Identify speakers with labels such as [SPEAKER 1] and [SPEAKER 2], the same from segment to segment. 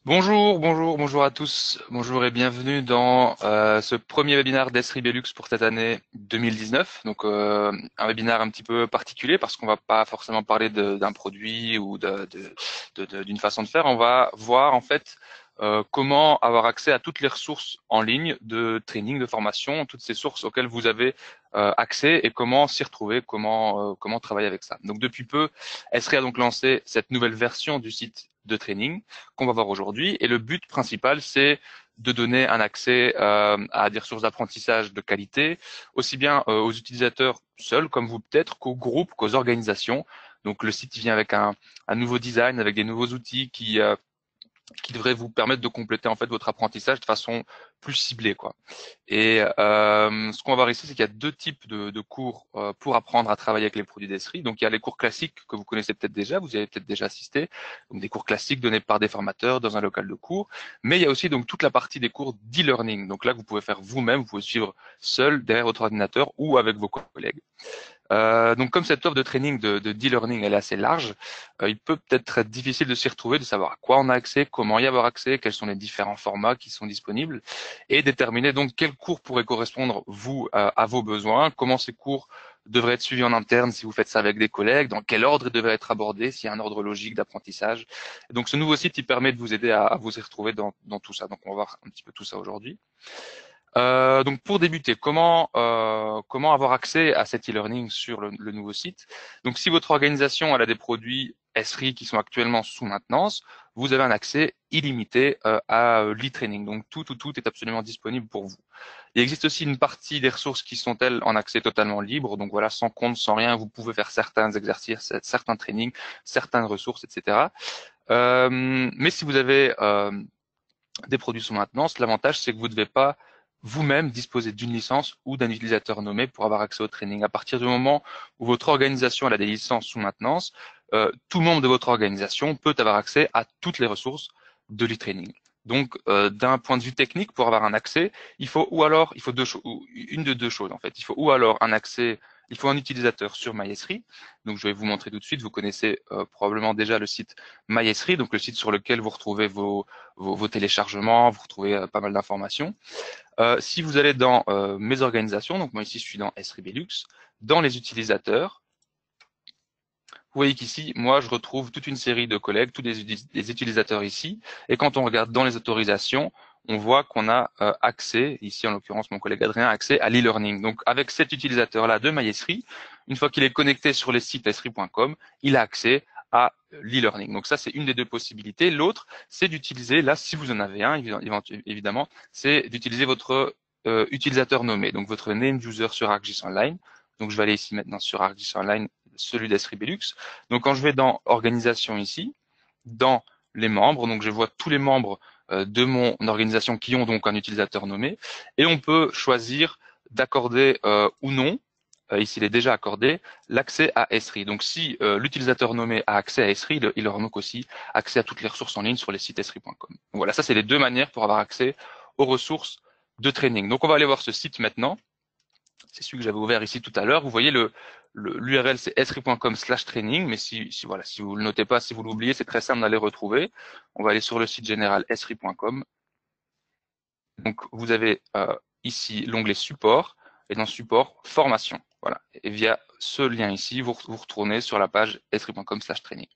[SPEAKER 1] Bonjour à tous. Bonjour et bienvenue dans ce premier webinaire d'Esri Belux pour cette année 2019. Donc un webinaire un petit peu particulier parce qu'on va pas forcément parler d'un produit ou d'une façon de faire. On va voir en fait comment avoir accès à toutes les ressources en ligne de training, de formation, toutes ces sources auxquelles vous avez accès et comment s'y retrouver, comment travailler avec ça. Donc depuis peu, Esri a donc lancé cette nouvelle version du site de training qu'on va voir aujourd'hui. Et le but principal, c'est de donner un accès à des ressources d'apprentissage de qualité, aussi bien aux utilisateurs seuls, comme vous peut-être, qu'aux groupes, qu'aux organisations. Donc le site vient avec un nouveau design, avec des nouveaux outils qui devraient vous permettre de compléter en fait votre apprentissage de façon plus ciblée, quoi. Et ce qu'on va voir ici, c'est qu'il y a deux types de cours pour apprendre à travailler avec les produits d'Esri. Donc il y a les cours classiques que vous connaissez peut-être déjà, vous y avez peut-être déjà assisté, donc des cours classiques donnés par des formateurs dans un local de cours. Mais il y a aussi donc toute la partie des cours d'e-learning. Donc là, vous pouvez faire vous-même, vous pouvez suivre seul derrière votre ordinateur ou avec vos collègues. Donc comme cette offre de training de d'e-learning elle est assez large, il peut peut-être être difficile de s'y retrouver, de savoir à quoi on a accès, comment y avoir accès, quels sont les différents formats qui sont disponibles, et déterminer donc quel cours pourrait correspondre vous à vos besoins, comment ces cours devraient être suivis en interne si vous faites ça avec des collègues, dans quel ordre ils devraient être abordés, s'il y a un ordre logique d'apprentissage. Donc ce nouveau site il permet de vous aider à vous y retrouver dans tout ça. Donc on va voir un petit peu tout ça aujourd'hui. Donc pour débuter, comment avoir accès à cet e-learning sur le nouveau site? Donc si votre organisation elle a des produits Esri qui sont actuellement sous maintenance, vous avez un accès illimité à l'e-training. Donc tout est absolument disponible pour vous. Il existe aussi une partie des ressources qui sont elles en accès totalement libre. Donc voilà, sans compte, sans rien, vous pouvez faire certains exercices, certains trainings, certaines ressources, etc. Mais si vous avez des produits sous maintenance, l'avantage c'est que vous ne devez pas vous-même disposer d'une licence ou d'un utilisateur nommé pour avoir accès au training. À partir du moment où votre organisation a des licences sous maintenance, tout membre de votre organisation peut avoir accès à toutes les ressources de l'e-training. Donc, d'un point de vue technique, pour avoir un accès, il faut une de deux choses en fait. Il faut ou alors un accès, il faut un utilisateur sur MyEsri. Donc, je vais vous montrer tout de suite. Vous connaissez probablement déjà le site MyEsri, donc le site sur lequel vous retrouvez vos téléchargements, vous retrouvez pas mal d'informations. Si vous allez dans mes organisations, donc moi ici je suis dans Esri Belux, dans les utilisateurs, vous voyez qu'ici, moi je retrouve toute une série de collègues, tous les utilisateurs ici, et quand on regarde dans les autorisations, on voit qu'on a accès, ici en l'occurrence mon collègue Adrien, accès à l'e-learning. Donc avec cet utilisateur-là de MyEsri, une fois qu'il est connecté sur les sites esri.com, il a accès à l'e-learning. Donc ça, c'est une des deux possibilités. L'autre, c'est d'utiliser, là, si vous en avez un, évidemment, c'est d'utiliser votre utilisateur nommé, donc votre name user sur ArcGIS Online. Donc je vais aller ici maintenant sur ArcGIS Online, celui d'Esri Belux. Donc quand je vais dans organisation ici, dans les membres, donc je vois tous les membres de mon organisation qui ont donc un utilisateur nommé, et on peut choisir d'accorder ou non, ici il est déjà accordé, l'accès à Esri. Donc si l'utilisateur nommé a accès à Esri, il aura donc aussi accès à toutes les ressources en ligne sur les sites esri.com. Voilà, ça c'est les deux manières pour avoir accès aux ressources de training. Donc on va aller voir ce site maintenant. C'est celui que j'avais ouvert ici tout à l'heure. Vous voyez l'URL c'est esri.com/training, mais voilà, si vous le notez pas, si vous l'oubliez, c'est très simple d'aller retrouver. On va aller sur le site général esri.com. Donc vous avez ici l'onglet support et dans support formation. Voilà. Et via ce lien ici, vous retournez sur la page esri.com/training.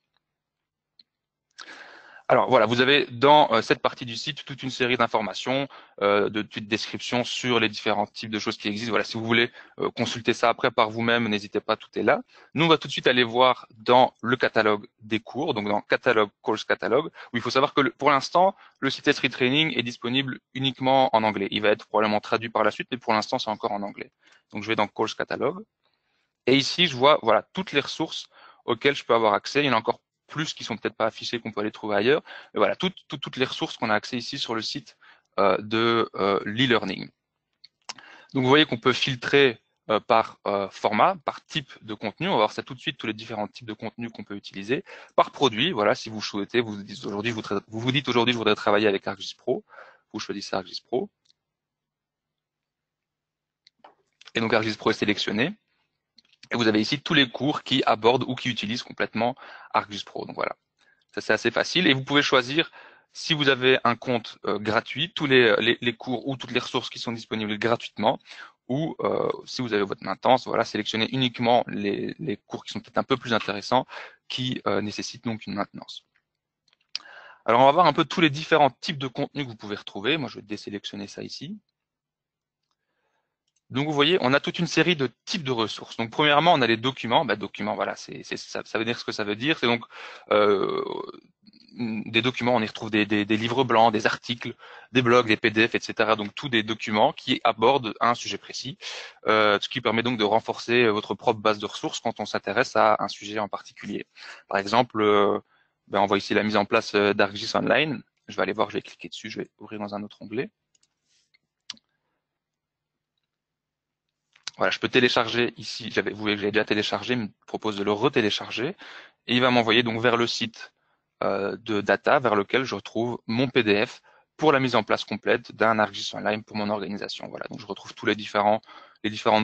[SPEAKER 1] Alors voilà, vous avez dans cette partie du site toute une série d'informations, de descriptions sur les différents types de choses qui existent. Voilà, si vous voulez consulter ça après par vous-même, n'hésitez pas, tout est là. Nous, on va tout de suite aller voir dans le catalogue des cours, donc dans Catalogue, Course Catalogue, où il faut savoir que pour l'instant, le site Esri Training est disponible uniquement en anglais. Il va être probablement traduit par la suite, mais pour l'instant, c'est encore en anglais. Donc je vais dans Course Catalogue. Et ici, je vois voilà toutes les ressources auxquelles je peux avoir accès. Il y en a encore plus qui sont peut-être pas affichées, qu'on peut aller trouver ailleurs. Mais voilà, toutes les ressources qu'on a accès ici sur le site de l'e-learning. Donc vous voyez qu'on peut filtrer par format, par type de contenu. On va voir ça tout de suite, tous les différents types de contenus qu'on peut utiliser. Par produit, voilà, si vous souhaitez, vous vous dites aujourd'hui, je voudrais travailler avec ArcGIS Pro. Vous choisissez ArcGIS Pro. Et donc ArcGIS Pro est sélectionné. Et vous avez ici tous les cours qui abordent ou qui utilisent complètement ArcGIS Pro. Donc voilà, ça c'est assez facile. Et vous pouvez choisir Si vous avez un compte gratuit, tous les cours ou toutes les ressources qui sont disponibles gratuitement, ou si vous avez votre maintenance, voilà, sélectionnez uniquement les cours qui sont peut-être un peu plus intéressants, qui nécessitent donc une maintenance. Alors on va voir un peu tous les différents types de contenus que vous pouvez retrouver. Moi je vais désélectionner ça ici. Donc vous voyez, on a toute une série de types de ressources. Donc premièrement, on a les documents. Bah, documents, voilà, ça veut dire ce que ça veut dire. C'est donc euh, des documents, on y retrouve des livres blancs, des articles, des blogs, des PDF, etc. Donc tous des documents qui abordent un sujet précis, ce qui permet donc de renforcer votre propre base de ressources quand on s'intéresse à un sujet en particulier. Par exemple, on voit ici la mise en place d'ArcGIS Online. Je vais aller voir, je vais cliquer dessus, je vais ouvrir dans un autre onglet. Voilà, je peux télécharger ici, vous voyez que j'avais déjà téléchargé, il me propose de le retélécharger, et il va m'envoyer donc vers le site de data vers lequel je retrouve mon PDF pour la mise en place complète d'un ArcGIS Online pour mon organisation. Voilà, donc je retrouve tous les différentes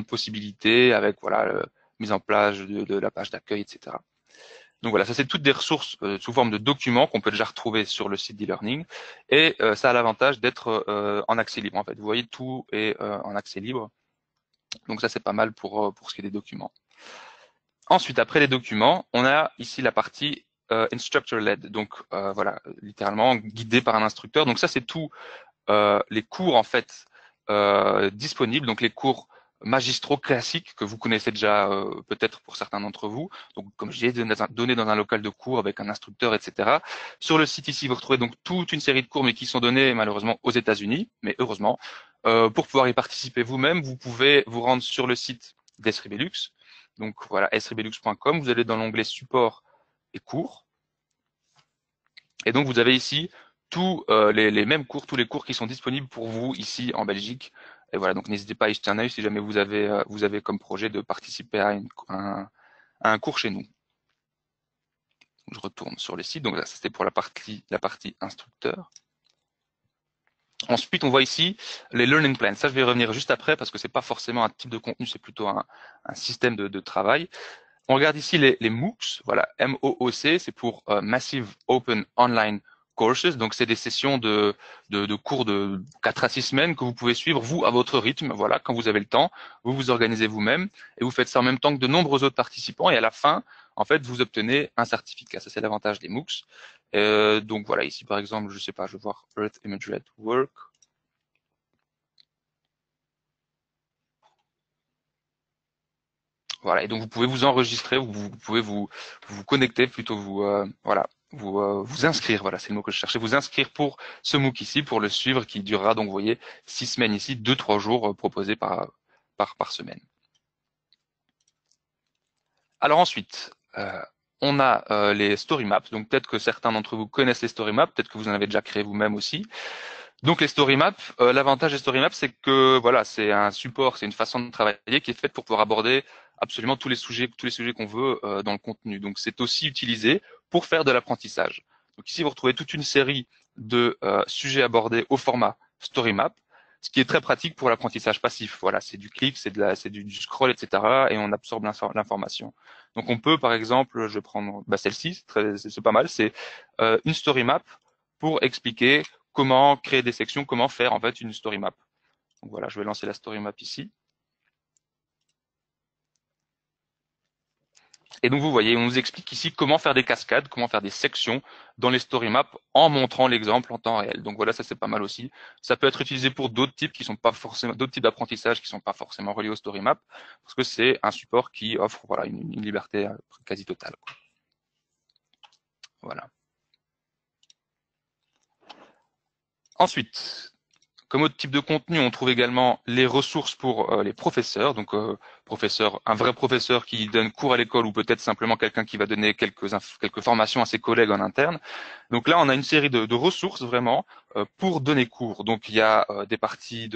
[SPEAKER 1] possibilités avec voilà mise en place de la page d'accueil, etc. Donc voilà, ça c'est toutes des ressources sous forme de documents qu'on peut déjà retrouver sur le site d'e-learning, et ça a l'avantage d'être en accès libre. En fait, vous voyez, tout est en accès libre. Donc ça, c'est pas mal pour ce qui est des documents. Ensuite, après les documents, on a ici la partie instructor-led. Donc voilà, littéralement guidé par un instructeur. Donc ça, c'est tout les cours en fait disponibles. Donc les cours magistraux classiques que vous connaissez déjà peut-être pour certains d'entre vous. Donc comme je disais, donné dans un local de cours avec un instructeur, etc. Sur le site ici, vous retrouvez donc toute une série de cours, mais qui sont donnés malheureusement aux États-Unis, mais heureusement. Pour pouvoir y participer vous-même, vous pouvez vous rendre sur le site d'Esribelux. Donc voilà, esribelux.com. Vous allez dans l'onglet support et cours. Et donc vous avez ici tous les mêmes cours, tous les cours qui sont disponibles pour vous ici en Belgique. Et voilà, donc n'hésitez pas à y jeter un œil si jamais vous avez comme projet de participer à un cours chez nous. Je retourne sur le site. Donc là, c'était pour la partie instructeur. Ensuite, on voit ici les learning plans. Ça, je vais y revenir juste après parce que c'est pas forcément un type de contenu, c'est plutôt un système de travail. On regarde ici les MOOCs. Voilà, MOOC, c'est pour Massive Open Online Courses. Donc, c'est des sessions de cours de 4 à 6 semaines que vous pouvez suivre, vous, à votre rythme. Voilà, quand vous avez le temps, vous vous organisez vous-même et vous faites ça en même temps que de nombreux autres participants. Et à la fin, en fait, vous obtenez un certificat. Ça, c'est l'avantage des MOOCs. Donc, voilà, ici, par exemple, je sais pas, je vais voir Earth Imagery at Work. Voilà, et donc vous pouvez vous enregistrer, vous pouvez vous connecter, plutôt voilà, vous inscrire, voilà, c'est le mot que je cherchais, vous inscrire pour ce MOOC ici, pour le suivre, qui durera donc, vous voyez, 6 semaines ici, 2-3 jours proposés par semaine. Alors ensuite, on a les story maps, donc peut-être que certains d'entre vous connaissent les story maps, peut-être que vous en avez déjà créé vous-même aussi. Donc les story maps, l'avantage des story maps, c'est que voilà, c'est un support, c'est une façon de travailler qui est faite pour pouvoir aborder absolument tous les sujets qu'on veut dans le contenu. Donc c'est aussi utilisé pour faire de l'apprentissage. Donc ici vous retrouvez toute une série de sujets abordés au format story map, ce qui est très pratique pour l'apprentissage passif. Voilà, c'est du clic, c'est du scroll, etc. Et on absorbe l'information. Donc on peut par exemple, je vais prendre celle-ci, c'est pas mal, c'est une story map pour expliquer comment créer des sections, comment faire en fait une story map. Donc voilà, je vais lancer la story map ici. Et donc vous voyez, on nous explique ici comment faire des cascades, comment faire des sections dans les story maps en montrant l'exemple en temps réel. Donc voilà, ça c'est pas mal aussi. Ça peut être utilisé pour d'autres types qui sont pas forcément, d'autres types d'apprentissage qui sont pas forcément reliés au story map, parce que c'est un support qui offre voilà une liberté quasi totale. Voilà. Ensuite, comme autre type de contenu, on trouve également les ressources pour les professeurs. Donc, un vrai professeur qui donne cours à l'école, ou peut-être simplement quelqu'un qui va donner quelques formations à ses collègues en interne. Donc là, on a une série de ressources vraiment pour donner cours. Donc, il y a des parties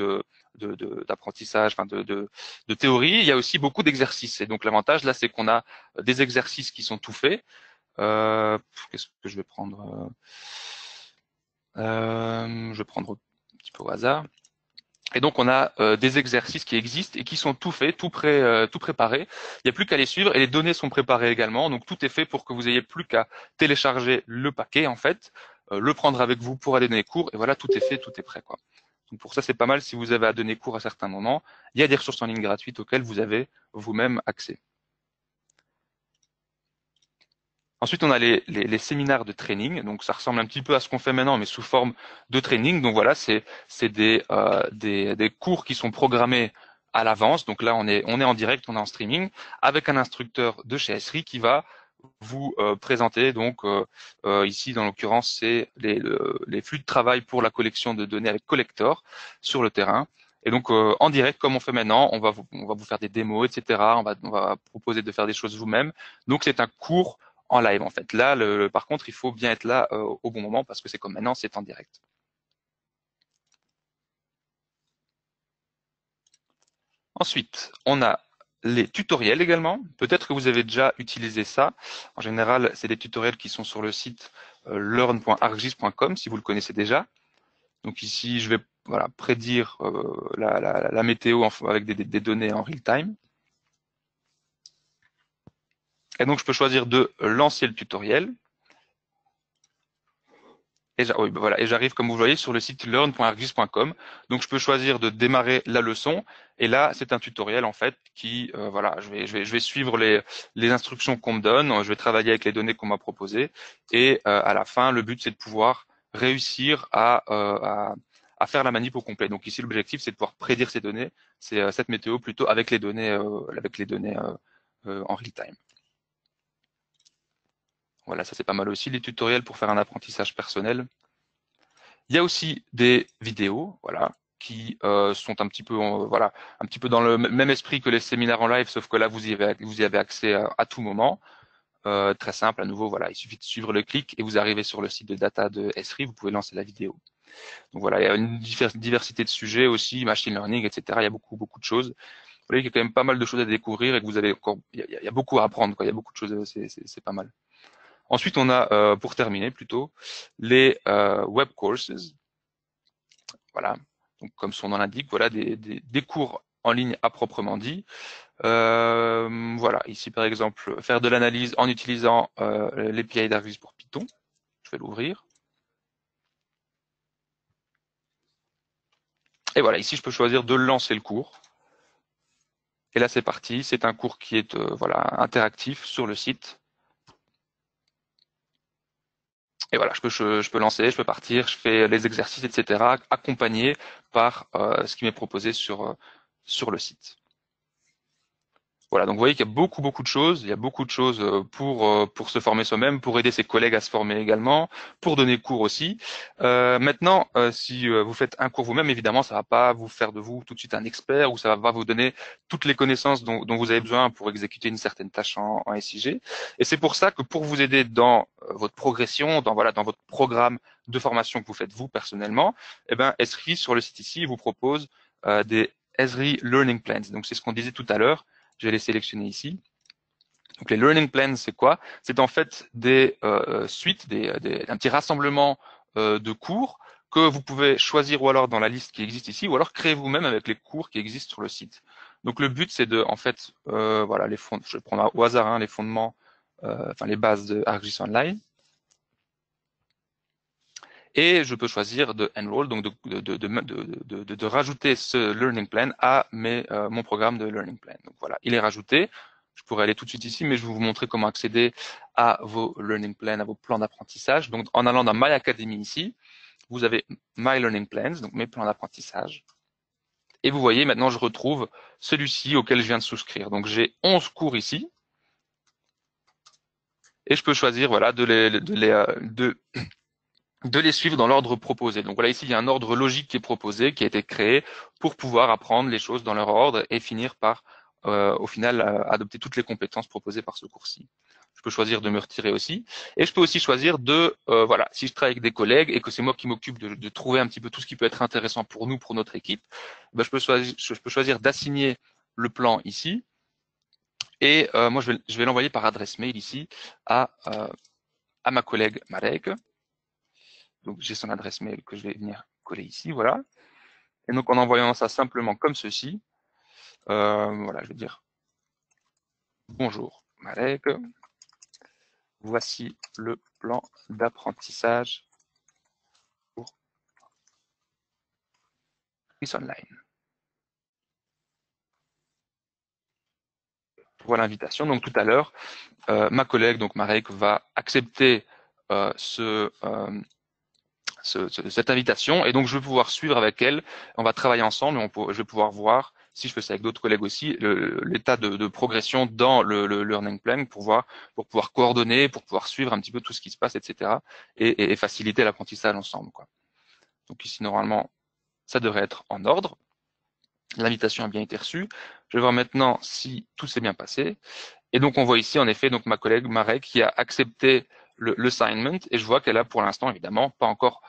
[SPEAKER 1] d'apprentissage, enfin de théorie. Il y a aussi beaucoup d'exercices. Et donc, l'avantage là, c'est qu'on a des exercices qui sont tout faits. Qu'est-ce que je vais prendre Je vais prendre un petit peu au hasard. Et donc on a des exercices qui existent et qui sont tout faits, tout préparés. Il n'y a plus qu'à les suivre, et les données sont préparées également. Donc tout est fait pour que vous ayez plus qu'à télécharger le paquet en fait, le prendre avec vous pour aller donner cours, et voilà, tout est fait, tout est prêt, quoi. Donc pour ça, c'est pas mal si vous avez à donner cours à certains moments. Il y a des ressources en ligne gratuites auxquelles vous avez vous-même accès. Ensuite, on a les séminaires de training. Donc, ça ressemble un petit peu à ce qu'on fait maintenant, mais sous forme de training. Donc voilà, c'est des cours qui sont programmés à l'avance. Donc là, on est en direct, on est en streaming, avec un instructeur de chez Esri qui va vous présenter. Donc ici, dans l'occurrence, c'est les flux de travail pour la collection de données avec Collector sur le terrain. Et donc en direct, comme on fait maintenant, on va vous faire des démos, etc. On va proposer de faire des choses vous-même. Donc c'est un cours en live en fait. Là, par contre, il faut bien être là au bon moment parce que c'est comme maintenant, c'est en direct. Ensuite, on a les tutoriels également. Peut-être que vous avez déjà utilisé ça. En général, c'est des tutoriels qui sont sur le site learn.arcgis.com si vous le connaissez déjà. Donc ici, je vais voilà, prédire la météo avec des données en real time. Et donc, je peux choisir de lancer le tutoriel. Et oui, voilà, et j'arrive, comme vous voyez, sur le site learn.arcgis.com. Donc, je peux choisir de démarrer la leçon. Et là, c'est un tutoriel, en fait, qui, voilà, je vais suivre les instructions qu'on me donne. Je vais travailler avec les données qu'on m'a proposées. Et à la fin, le but, c'est de pouvoir réussir à faire la manip au complet. Donc ici, l'objectif, c'est de pouvoir prédire ces données, c'est cette météo plutôt avec les données, en real time. Voilà, ça c'est pas mal aussi, les tutoriels pour faire un apprentissage personnel. Il y a aussi des vidéos, voilà, qui sont un petit peu, voilà, un petit peu dans le même esprit que les séminaires en live, sauf que là vous y avez accès à tout moment. Très simple, à nouveau, voilà, il suffit de suivre le clic et vous arrivez sur le site de data de Esri, vous pouvez lancer la vidéo. Donc voilà, il y a une diversité de sujets aussi, machine learning, etc. Il y a beaucoup, beaucoup de choses. Vous voyez qu'il y a quand même pas mal de choses à découvrir et que vous avez encore, il y a beaucoup à apprendre, quoi. Il y a beaucoup de choses, c'est pas mal. Ensuite, on a, pour terminer plutôt, les web courses. Voilà. Donc, comme son nom l'indique, voilà des cours en ligne à proprement dit. Voilà. Ici, par exemple, faire de l'analyse en utilisant l'API d'Argis pour Python. Je vais l'ouvrir. Et voilà. Ici, je peux choisir de lancer le cours. Et là, c'est parti. C'est un cours qui est voilà interactif sur le site. Et voilà, je peux lancer, je peux partir, je fais les exercices, etc., accompagné par ce qui m'est proposé sur le site. Voilà, donc vous voyez qu'il y a beaucoup, beaucoup de choses. Il y a beaucoup de choses pour se former soi-même, pour aider ses collègues à se former également, pour donner cours aussi. Maintenant, si vous faites un cours vous-même, évidemment, ça va pas vous faire de vous tout de suite un expert ou ça va vous donner toutes les connaissances dont vous avez besoin pour exécuter une certaine tâche en SIG. Et c'est pour ça que pour vous aider dans votre progression, dans votre programme de formation que vous faites vous personnellement, eh ben, Esri, sur le site ici, vous propose des Esri Learning Plans. Donc, c'est ce qu'on disait tout à l'heure. Je vais les sélectionner ici. Donc les learning plans, c'est quoi? C'est en fait des suites, un petit rassemblement de cours que vous pouvez choisir ou alors dans la liste qui existe ici, ou alors créer vous-même avec les cours qui existent sur le site. Donc le but, c'est de, en fait, voilà, je vais prendre au hasard les fondements, enfin les bases de ArcGIS Online. Et je peux choisir de enroll, donc de rajouter ce learning plan à mon programme de learning plan. Donc voilà, il est rajouté. Je pourrais aller tout de suite ici, mais je vais vous montrer comment accéder à vos learning plans, à vos plans d'apprentissage. Donc en allant dans My Academy ici, vous avez My Learning Plans, donc mes plans d'apprentissage. Et vous voyez, maintenant je retrouve celui-ci auquel je viens de souscrire. Donc j'ai 11 cours ici. Et je peux choisir voilà, de les suivre dans l'ordre proposé. Donc voilà, ici, il y a un ordre logique qui est proposé, qui a été créé pour pouvoir apprendre les choses dans leur ordre et finir par, au final, adopter toutes les compétences proposées par ce cours-ci. Je peux choisir de me retirer aussi. Et je peux aussi choisir voilà, si je travaille avec des collègues et que c'est moi qui m'occupe de trouver un petit peu tout ce qui peut être intéressant pour nous, pour notre équipe, ben, je peux choisir d'assigner le plan ici. Et moi, je vais l'envoyer par adresse mail ici à ma collègue Marek. Donc j'ai son adresse mail que je vais venir coller ici, voilà. Et donc en envoyant ça simplement comme ceci, voilà, je vais dire bonjour Marek, voici le plan d'apprentissage Artis Online. Voilà l'invitation. Donc tout à l'heure, ma collègue, donc Marek, va accepter cette invitation et donc je vais pouvoir suivre avec elle. On va travailler ensemble et je vais pouvoir voir, si je fais ça avec d'autres collègues aussi, l'état de progression dans le learning plan pour pouvoir coordonner, pour pouvoir suivre un petit peu tout ce qui se passe, etc. et faciliter l'apprentissage ensemble, quoi. Donc ici, normalement, ça devrait être en ordre. L'invitation a bien été reçue. Je vais voir maintenant si tout s'est bien passé. Et donc, on voit ici, en effet, donc ma collègue Marek qui a accepté l'assignment et je vois qu'elle a pour l'instant, évidemment, pas encore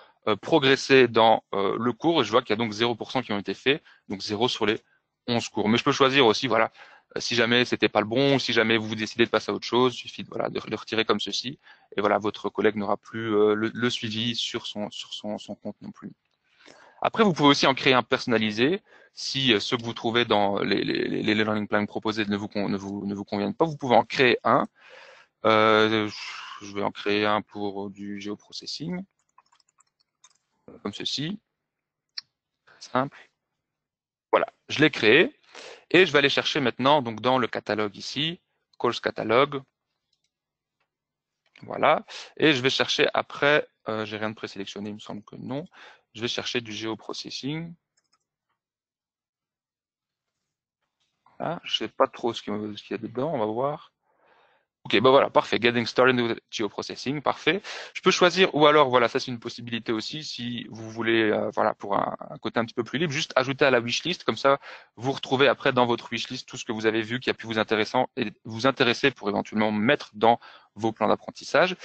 [SPEAKER 1] progressé dans le cours et je vois qu'il y a donc 0% qui ont été faits, donc 0 sur les 11 cours. Mais je peux choisir aussi, voilà, si jamais c'était pas le bon, ou si jamais vous décidez de passer à autre chose, il suffit voilà, de le retirer comme ceci et voilà, votre collègue n'aura plus le suivi sur son compte non plus. Après, vous pouvez aussi en créer un personnalisé. Si ceux que vous trouvez dans les learning plans proposés ne vous conviennent pas, vous pouvez en créer un. Je vais en créer un pour du géoprocessing, comme ceci, simple. Voilà, je l'ai créé et je vais aller chercher maintenant donc dans le catalogue ici, course catalogue. Voilà, et je vais chercher après, j'ai rien de présélectionné, il me semble que non. Je vais chercher du géoprocessing. Voilà, je sais pas trop ce qu'il y a dedans, on va voir. Ok, bah voilà, parfait. Getting started with geoprocessing, parfait. Je peux choisir, ou alors, voilà, ça c'est une possibilité aussi, si vous voulez, voilà, pour un côté un petit peu plus libre, juste ajouter à la wishlist, comme ça, vous retrouvez après dans votre wishlist tout ce que vous avez vu qui a pu vous intéresser pour éventuellement mettre dans vos plans d'apprentissage.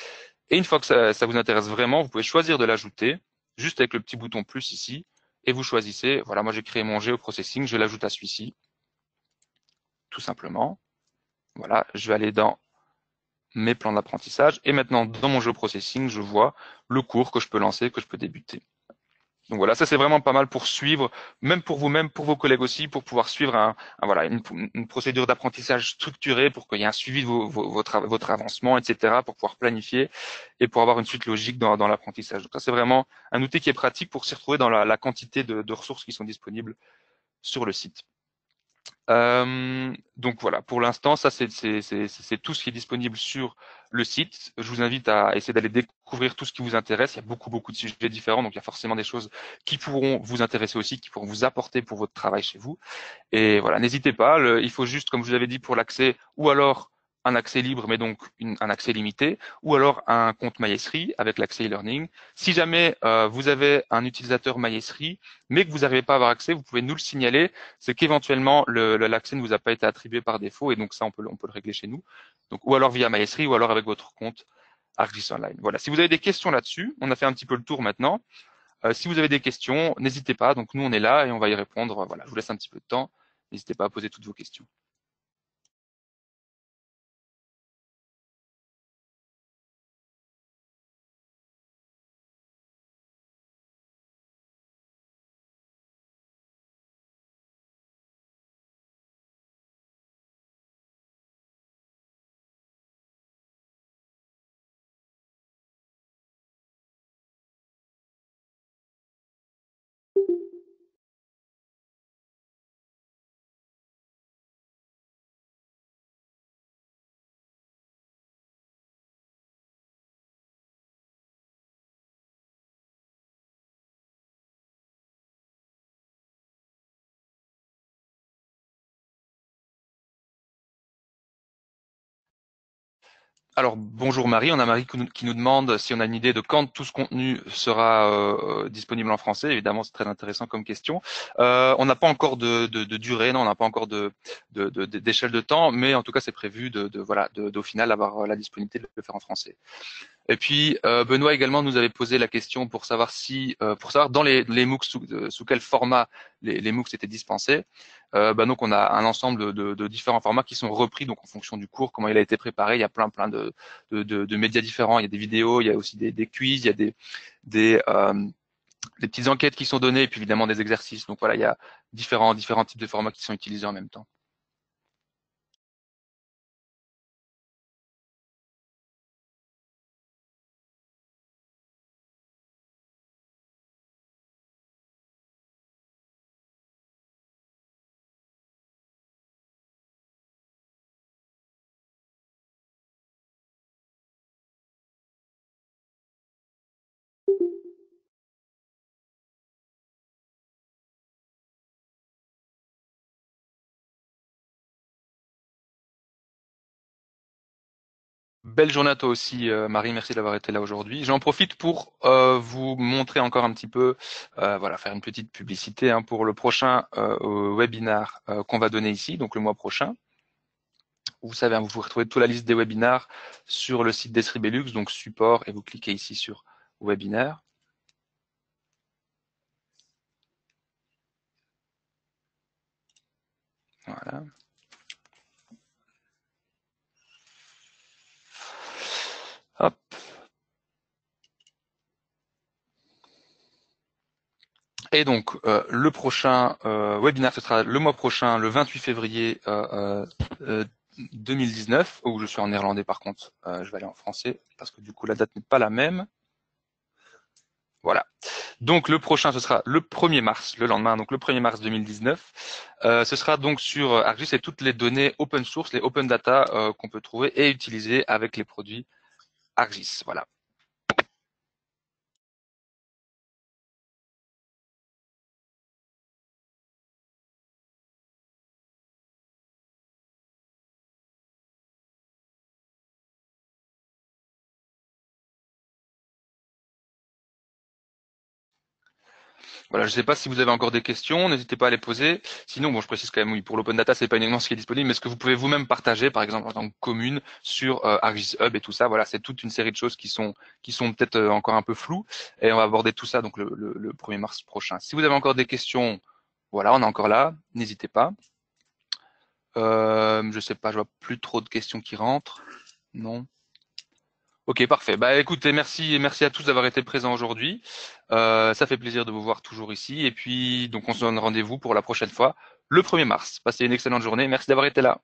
[SPEAKER 1] Et une fois que ça vous intéresse vraiment, vous pouvez choisir de l'ajouter, juste avec le petit bouton plus ici, et vous choisissez, voilà, moi j'ai créé mon geoprocessing, je l'ajoute à celui-ci, tout simplement. Voilà, je vais aller dans mes plans d'apprentissage. Et maintenant, dans mon processing, je vois le cours que je peux lancer, que je peux débuter. Donc voilà, ça c'est vraiment pas mal pour suivre, même pour vous-même, pour vos collègues aussi, pour pouvoir suivre voilà, une procédure d'apprentissage structurée, pour qu'il y ait un suivi de votre avancement, etc., pour pouvoir planifier et pour avoir une suite logique dans l'apprentissage. Donc ça c'est vraiment un outil qui est pratique pour s'y retrouver dans la quantité de ressources qui sont disponibles sur le site. Donc voilà, pour l'instant, ça c'est tout ce qui est disponible sur le site. Je vous invite à essayer d'aller découvrir tout ce qui vous intéresse. Il y a beaucoup de sujets différents, donc il y a forcément des choses qui pourront vous intéresser aussi, qui pourront vous apporter pour votre travail chez vous. Et voilà, n'hésitez pas. Il faut juste, comme je vous avais dit, pour l'accès, ou alors un accès libre, mais donc un accès limité, ou alors un compte MyEsri avec l'accès e-learning. Si jamais vous avez un utilisateur MyEsri, mais que vous n'arrivez pas à avoir accès, vous pouvez nous le signaler. C'est qu'éventuellement l'accès ne vous a pas été attribué par défaut, et donc ça on peut le régler chez nous. Donc ou alors via MyEsri, ou alors avec votre compte ArcGIS Online. Voilà. Si vous avez des questions là-dessus, on a fait un petit peu le tour maintenant. Si vous avez des questions, n'hésitez pas. Donc nous on est là et on va y répondre. Voilà, je vous laisse un petit peu de temps. N'hésitez pas à poser toutes vos questions. Alors bonjour Marie, on a Marie qui nous demande si on a une idée de quand tout ce contenu sera disponible en français. Évidemment, c'est très intéressant comme question. On n'a pas encore de durée, non, on n'a pas encore d'échelle de temps, mais en tout cas, c'est prévu voilà, d'au final avoir la disponibilité de le faire en français. Et puis Benoît également nous avait posé la question pour savoir pour savoir dans les MOOC sous quel format les MOOCs étaient dispensés. Donc on a un ensemble de différents formats qui sont repris donc en fonction du cours, comment il a été préparé. Il y a plein de médias différents. Il y a des vidéos, il y a aussi des quiz, il y a des, euh, des petites enquêtes qui sont données et puis évidemment des exercices. Donc voilà, il y a différents types de formats qui sont utilisés en même temps. belle journée à toi aussi, Marie. Merci d'avoir été là aujourd'hui. J'en profite pour vous montrer encore un petit peu, voilà, faire une petite publicité hein, pour le prochain webinar qu'on va donner ici, donc le mois prochain. Vous savez, hein, vous pouvez retrouver toute la liste des webinars sur le site d'Esri Belux, donc support, et vous cliquez ici sur webinaire. Voilà. Hop. Et donc, le prochain webinaire, ce sera le mois prochain, le 28 février 2019, où je suis en néerlandais par contre. Je vais aller en français, parce que du coup, la date n'est pas la même. Voilà. Donc, le prochain, ce sera le 1er mars, le lendemain, donc le 1er mars 2019. Ce sera donc sur ArcGIS et toutes les données open source, les open data qu'on peut trouver et utiliser avec les produits ArcGIS. Voilà. Voilà, je ne sais pas si vous avez encore des questions, n'hésitez pas à les poser. Sinon, bon, je précise quand même, oui, pour l'open data, c'est pas uniquement ce qui est disponible, mais ce que vous pouvez vous-même partager, par exemple en tant que commune, sur ArcGIS Hub et tout ça. Voilà, c'est toute une série de choses qui sont peut-être encore un peu floues, et on va aborder tout ça donc le 1er mars prochain. Si vous avez encore des questions, voilà, on est encore là, n'hésitez pas. Je sais pas, je vois plus trop de questions qui rentrent. Non. Ok, parfait. Bah écoutez, merci à tous d'avoir été présents aujourd'hui. Ça fait plaisir de vous voir toujours ici. Et puis, donc, on se donne rendez-vous pour la prochaine fois, le 1er mars. Passez une excellente journée. Merci d'avoir été là.